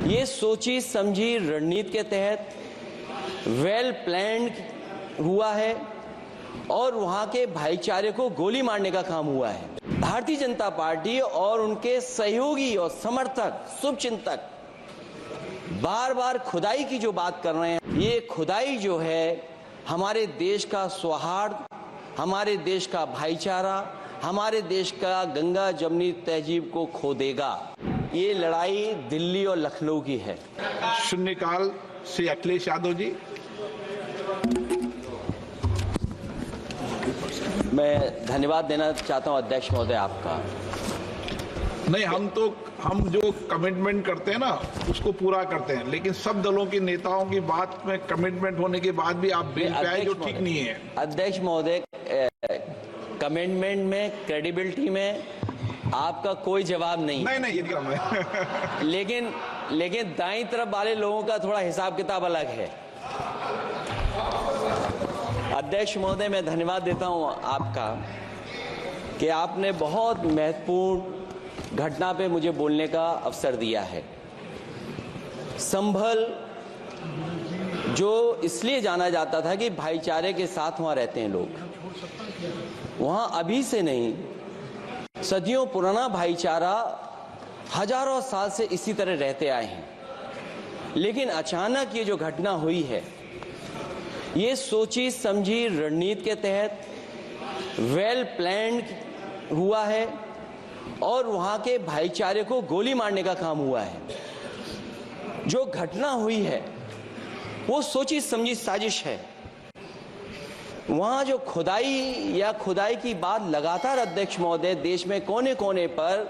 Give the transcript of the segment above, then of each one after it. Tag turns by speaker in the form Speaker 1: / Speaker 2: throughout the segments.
Speaker 1: ये सोची समझी रणनीति के तहत वेल प्लान्ड हुआ है और वहां के भाईचारे को गोली मारने का काम हुआ है। भारतीय जनता पार्टी और उनके सहयोगी और समर्थक शुभचिंतक बार बार खुदाई की जो बात कर रहे हैं, ये खुदाई जो है हमारे देश का सौहार्द, हमारे देश का भाईचारा, हमारे देश का गंगा जमनी तहजीब को खो देगा। ये लड़ाई दिल्ली और लखनऊ की है।
Speaker 2: शून्यकाल से अखिलेश यादव जी।
Speaker 1: मैं धन्यवाद देना चाहता हूं अध्यक्ष महोदय आपका।
Speaker 2: नहीं, हम जो कमिटमेंट करते हैं ना उसको पूरा करते हैं, लेकिन सब दलों के नेताओं की बात में कमिटमेंट होने के बाद भी आप बेंच पे आए जो ठीक नहीं है।
Speaker 1: अध्यक्ष महोदय, कमिटमेंट में, क्रेडिबिलिटी में आपका कोई जवाब नहीं।
Speaker 2: नहीं ये कम है।
Speaker 1: लेकिन दाईं तरफ वाले लोगों का थोड़ा हिसाब किताब अलग है। अध्यक्ष महोदय, मैं धन्यवाद देता हूं आपका कि आपने बहुत महत्वपूर्ण घटना पे मुझे बोलने का अवसर दिया है। संभल जो इसलिए जाना जाता था कि भाईचारे के साथ वहां रहते हैं लोग, वहां अभी से नहीं, सदियों पुराना भाईचारा हजारों साल से इसी तरह रहते आए हैं। लेकिन अचानक ये जो घटना हुई है, ये सोची समझी रणनीति के तहत वेल प्लान्ड हुआ है और वहां के भाईचारे को गोली मारने का काम हुआ है। जो घटना हुई है वो सोची समझी साजिश है। वहां जो खुदाई की बात लगातार अध्यक्ष महोदय देश में कोने कोने पर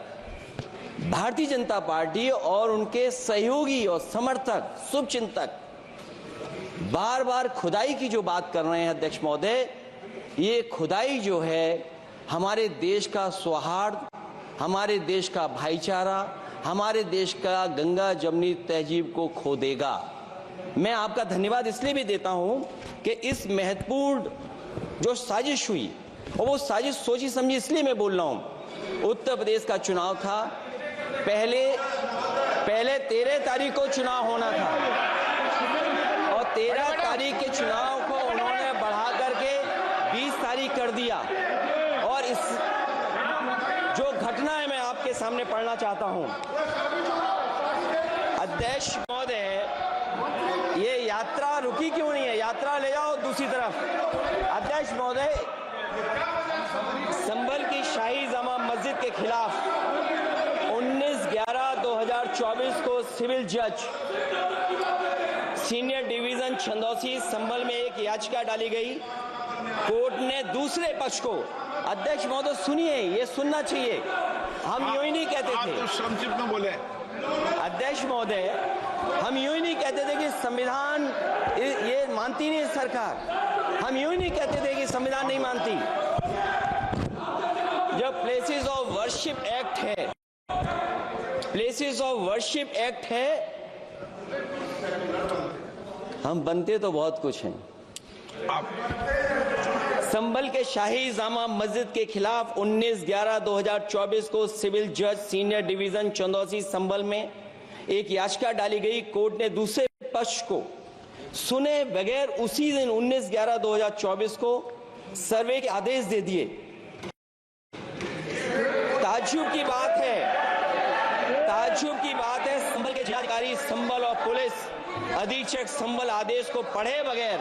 Speaker 1: भारतीय जनता पार्टी और उनके सहयोगी और समर्थक शुभचिंतक बार बार खुदाई की जो बात कर रहे हैं अध्यक्ष महोदय, ये खुदाई जो है हमारे देश का सौहार्द, हमारे देश का भाईचारा, हमारे देश का गंगा जमनी तहजीब को खो देगा। मैं आपका धन्यवाद इसलिए भी देता हूं कि इस महत्वपूर्ण जो साजिश हुई, और वो साजिश सोची समझी इसलिए मैं बोल रहा हूं। उत्तर प्रदेश का चुनाव था, पहले 13 तारीख को चुनाव होना था और 13 तारीख के चुनाव को उन्होंने बढ़ा करके 20 तारीख कर दिया। और इस जो घटना है मैं आपके सामने पढ़ना चाहता हूं। अध्यक्ष महोदय, ये यात्रा रुकी क्यों नहीं है? यात्रा ले जाओ दूसरी तरफ। अध्यक्ष महोदय, संभल की शाही जामा मस्जिद के खिलाफ 19/11/2024 को सिविल जज सीनियर डिवीजन छंदौसी संभल में एक याचिका डाली गई। कोर्ट ने दूसरे पक्ष को, अध्यक्ष महोदय सुनिए, ये सुनना चाहिए, हम यूं ही नहीं कहते थे।
Speaker 2: तो संक्षिप्त में बोले।
Speaker 1: अध्यक्ष महोदय, हम यूं ही नहीं कहते थे कि संविधान ये मानती नहीं सरकार। हम यूं ही नहीं कहते थे कि संविधान नहीं मानती। जब प्लेसेस ऑफ वर्शिप एक्ट है, प्लेसेस ऑफ वर्शिप एक्ट है, हम बनते तो बहुत कुछ हैं। संभल के शाही जामा मस्जिद के खिलाफ 19/11/2024 को सिविल जज सीनियर डिवीजन चंदौसी संभल में एक याचिका डाली गई। कोर्ट ने दूसरे पक्ष को सुने बगैर उसी दिन 19/11/2024 को सर्वे के आदेश दे दिए। ताज्जुब की बात है, संभल के जिलाधिकारी संभल और पुलिस अधीक्षक संभल आदेश को पढ़े बगैर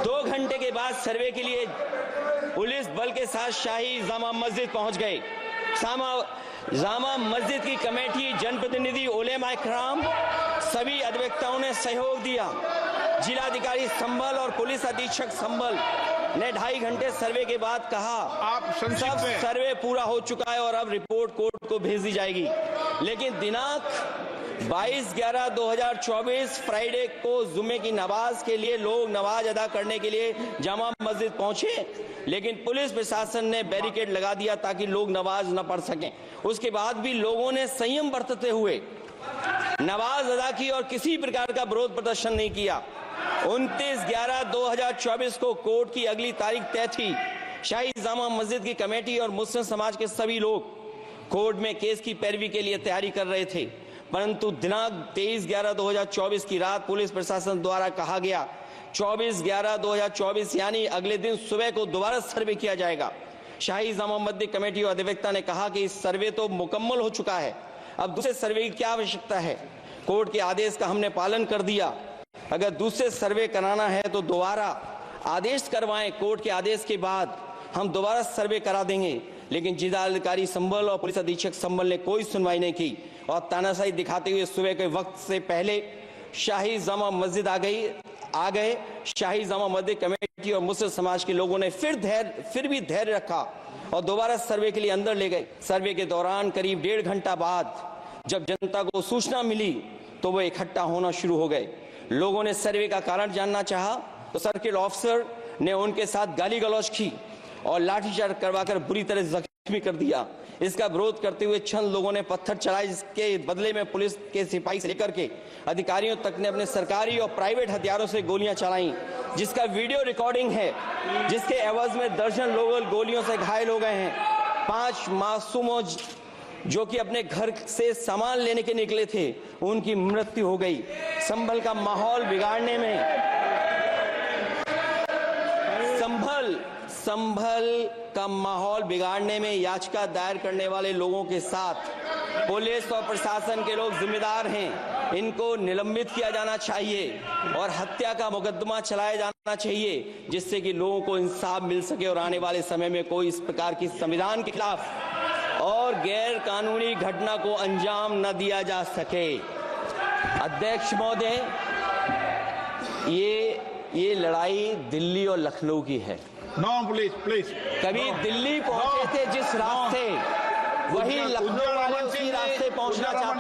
Speaker 1: 2 घंटे के बाद सर्वे के लिए पुलिस बल के साथ शाही जामा मस्जिद पहुंच गए। जामा मस्जिद की कमेटी, जनप्रतिनिधि, उलेमा इकराम, सभी अधिवक्ताओं ने सहयोग दिया। जिलाधिकारी संभल और पुलिस अधीक्षक संभल ने 2.5 घंटे सर्वे के बाद कहा सब सर्वे पूरा हो चुका है और अब रिपोर्ट कोर्ट को भेज दी जाएगी। लेकिन दिनांक 22/11/2024 फ्राइडे को जुम्मे की नमाज के लिए लोग नमाज अदा करने के लिए जामा मस्जिद पहुंचे, लेकिन पुलिस प्रशासन ने बैरिकेड लगा दिया ताकि लोग नमाज न पढ़ सकें। उसके बाद भी लोगों ने संयम बरतते हुए नमाज अदा की और किसी प्रकार का विरोध प्रदर्शन नहीं किया। 29/11/2024 को कोर्ट की अगली तारीख तय थी। शाही जामा मस्जिद की कमेटी और मुस्लिम समाज के सभी लोग कोर्ट में केस की पैरवी के लिए तैयारी कर रहे थे। परंतु दिनांक 23/11/2024 की रात पुलिस प्रशासन द्वारा कहा गया 24/11/2024 यानी अगले दिन सुबह को दोबारा सर्वे किया जाएगा। शाही जामा मस्जिद कमेटी और अधिवक्ता ने कहा कि इस सर्वे तो मुकम्मल हो चुका है, अब दूसरे सर्वे की क्या आवश्यकता है। कोर्ट के आदेश का हमने पालन कर दिया, अगर दूसरे सर्वे कराना है तो दोबारा आदेश करवाएं, कोर्ट के आदेश के बाद हम दोबारा सर्वे करा देंगे। लेकिन जिलाधिकारी संभल और पुलिस अधीक्षक संभल ने कोई सुनवाई नहीं की और तानाशाही दिखाते हुए सुबह के वक्त से पहले शाही जामा मस्जिद आ गए। शाही जामा मस्जिद कमेटी और मुस्लिम समाज के लोगों ने फिर भी धैर्य रखा और दोबारा सर्वे के लिए अंदर ले गए। सर्वे के दौरान करीब 1.5 घंटा बाद जब जनता को सूचना मिली तो वो इकट्ठा होना शुरू हो गए। लोगों ने सर्वे का कारण जानना चाहा तो सर्किल ऑफिसर ने उनके साथ गाली गलौज की और लाठीचार्ज करवाकर बुरी तरह जख्मी कर दिया। इसका विरोध करते हुए चंद लोगों ने पत्थर चलाए, जिसके बदले में पुलिस के सिपाही से लेकर के अधिकारियों तक ने अपने सरकारी और प्राइवेट हथियारों से गोलियां चलाई, जिसका वीडियो रिकॉर्डिंग है, जिसके एवज में दर्जन लोग गोलियों से घायल हो गए हैं। 5 मासूमों जो कि अपने घर से सामान लेने के निकले थे, उनकी मृत्यु हो गई। संभल का माहौल बिगाड़ने में संभल का माहौल बिगाड़ने में याचिका दायर करने वाले लोगों के साथ पुलिस और प्रशासन के लोग जिम्मेदार हैं। इनको निलंबित किया जाना चाहिए और हत्या का मुकदमा चलाया जाना चाहिए, जिससे कि लोगों को इंसाफ मिल सके और आने वाले समय में कोई इस प्रकार की संविधान के खिलाफ और गैर कानूनी घटना को अंजाम न दिया जा सके। अध्यक्ष महोदय, ये लड़ाई दिल्ली और लखनऊ की है।
Speaker 2: नो प्लीज
Speaker 1: कभी दिल्ली पहुंचे थे जिस रास्ते, वही लखनऊ वाले उसी रास्ते पहुंचना चाहते हैं।